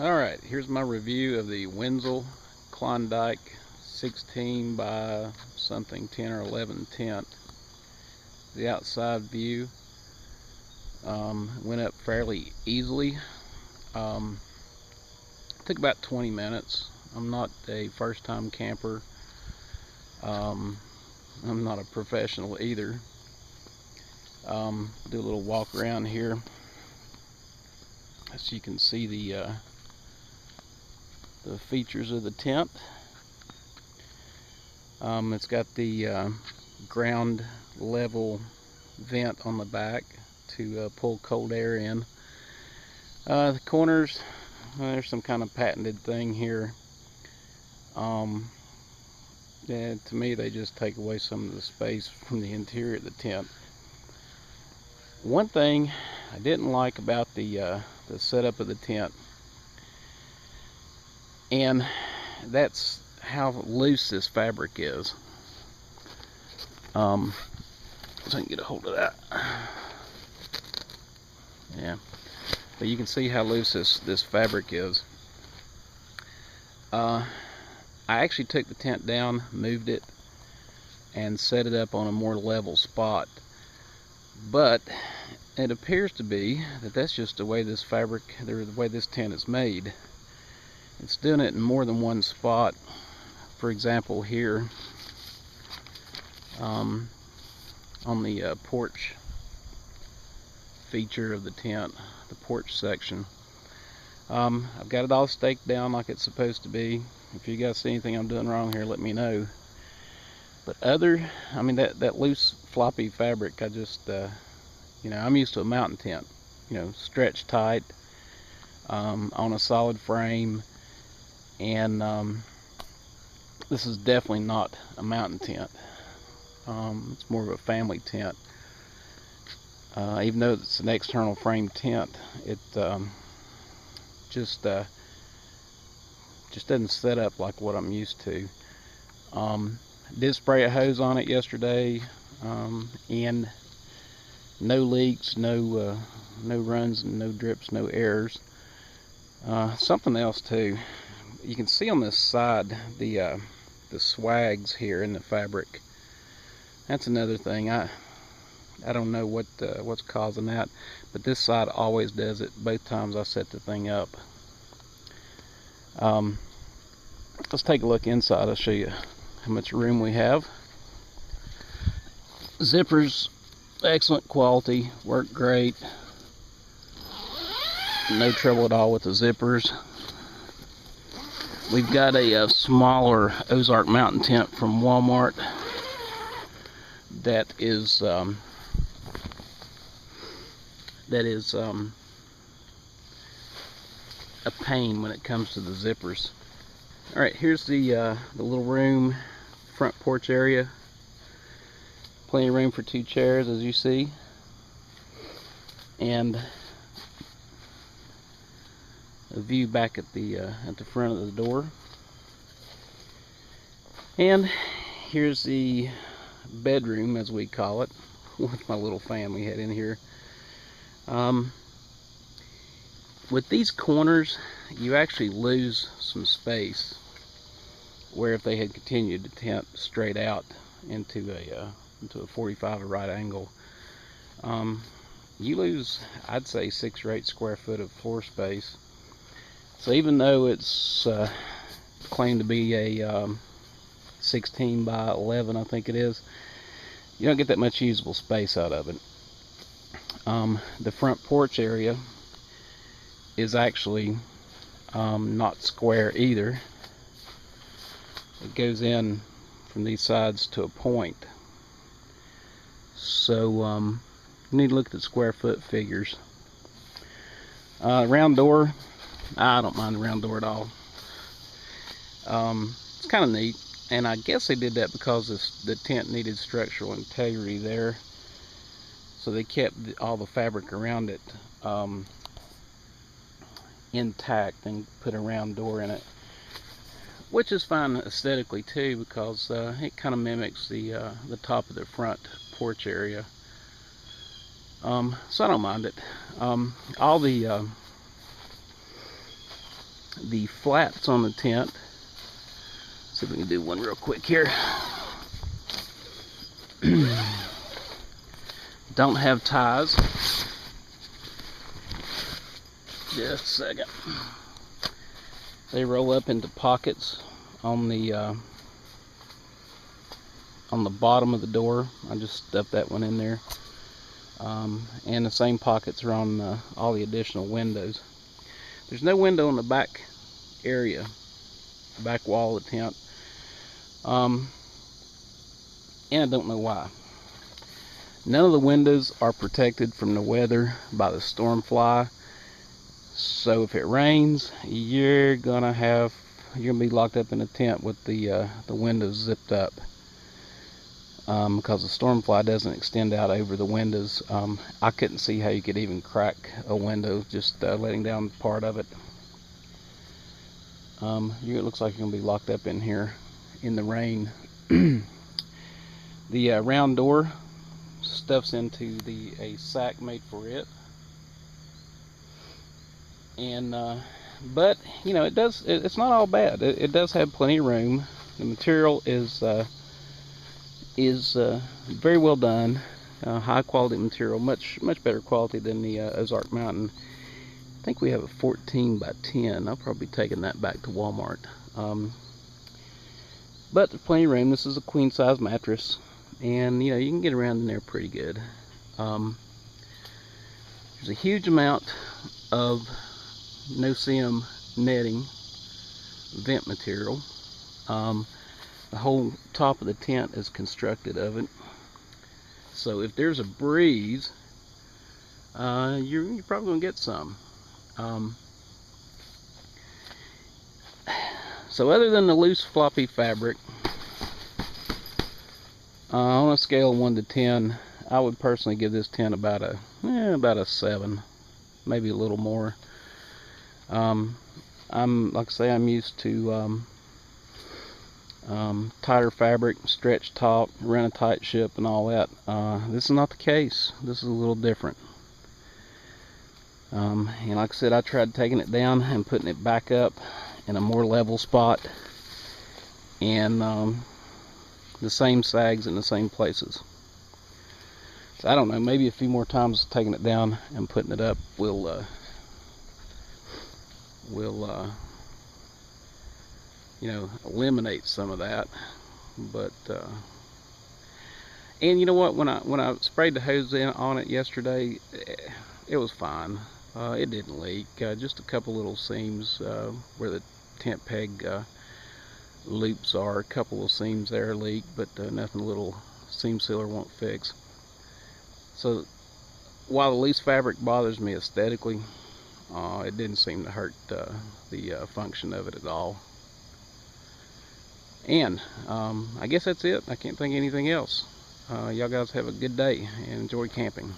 Alright, here's my review of the Wenzel Klondike 16 by something 10 or 11 tent. The outside view went up fairly easily. Took about 20 minutes. I'm not a first-time camper. I'm not a professional either. Do a little walk around here so you can see the features of the tent. It's got the ground level vent on the back to pull cold air in. The corners, there's some kind of patented thing here. Yeah, to me they just take away some of the space from the interior of the tent. One thing I didn't like about the setup of the tent, and that's how loose this fabric is. So I can get a hold of that. Yeah, but you can see how loose this fabric is. I actually took the tent down, moved it, and set it up on a more level spot. But it appears to be that that's just the way this fabric, the way this tent is made. It's doing it in more than one spot. For example, here on the porch feature of the tent, the porch section, I've got it all staked down like it's supposed to be. If you guys see anything I'm doing wrong here, let me know. But that loose floppy fabric, I just I'm used to a mountain tent, stretched tight, on a solid frame, and this is definitely not a mountain tent. It's more of a family tent. Even though it's an external frame tent, it just doesn't set up like what I'm used to. Did spray a hose on it yesterday, and no leaks, no runs, no drips, no errors. Something else too, you can see on this side the swags here in the fabric. That's another thing. I don't know what's causing that, but this side always does it both times I set the thing up. Let's take a look inside. I'll show you how much room we have. Zippers, excellent quality, work great. No trouble at all with the zippers. We've got a smaller Ozark mountain tent from Walmart that is a pain when it comes to the zippers. All right, here's the little room, front porch area. Plenty of room for 2 chairs, as you see, and a view back at the front of the door. And here's the bedroom, as we call it, with my little family head in here. With these corners, you actually lose some space, where if they had continued the tent straight out into a 45 right angle, you lose, I'd say, 6 or 8 square foot of floor space. So even though it's claimed to be a 16 by 11, I think it is, you don't get that much usable space out of it. The front porch area is actually not square either. It goes in from these sides to a point. So you need to look at the square foot figures. Round door, I don't mind the round door at all. It's kind of neat, and I guess they did that because the tent needed structural integrity there, so they kept all the fabric around it intact and put a round door in it, which is fine aesthetically too, because it kind of mimics the top of the front porch area. So I don't mind it. All the the flaps on the tent. See if we can do one real quick here. Don't have ties. Just a second. They roll up into pockets on the bottom of the door. I just stuffed that one in there. And the same pockets are on all the additional windows. There's no window in the back area, back wall of the tent. And I don't know why. None of the windows are protected from the weather by the storm fly. So if it rains, you're gonna be locked up in a tent with the windows zipped up. Because the storm fly doesn't extend out over the windows. I couldn't see how you could even crack a window just letting down part of it. It looks like you're gonna be locked up in here in the rain. The round door stuffs into a sack made for it, and but you know, it's not all bad. It does have plenty of room. The material is very well done, high quality material, much better quality than the Ozark Mountain. I think we have a 14 by 10. I'll probably be taking that back to Walmart. But there's plenty of room. This is a queen size mattress, and you know, you can get around in there pretty good. There's a huge amount of no-seam netting, vent material. The whole top of the tent is constructed of it. So if there's a breeze, you're probably gonna get some. So other than the loose floppy fabric, on a scale of 1 to 10, I would personally give this tent about a 7, maybe a little more. Like I say, I'm used to tighter fabric, stretch top, run a tight ship, and all that. This is not the case. This is a little different. And like I said, I tried taking it down and putting it back up in a more level spot, and the same sags in the same places. So I don't know, maybe a few more times taking it down and putting it up will you know, eliminate some of that. But and you know what, when I sprayed the hose on it yesterday, it was fine. It didn't leak. Just a couple little seams where the tent peg loops are. A couple of seams there leak, but nothing a little seam sealer won't fix. So while the loose fabric bothers me aesthetically, it didn't seem to hurt the function of it at all. And I guess that's it. I can't think of anything else. Y'all guys have a good day and enjoy camping.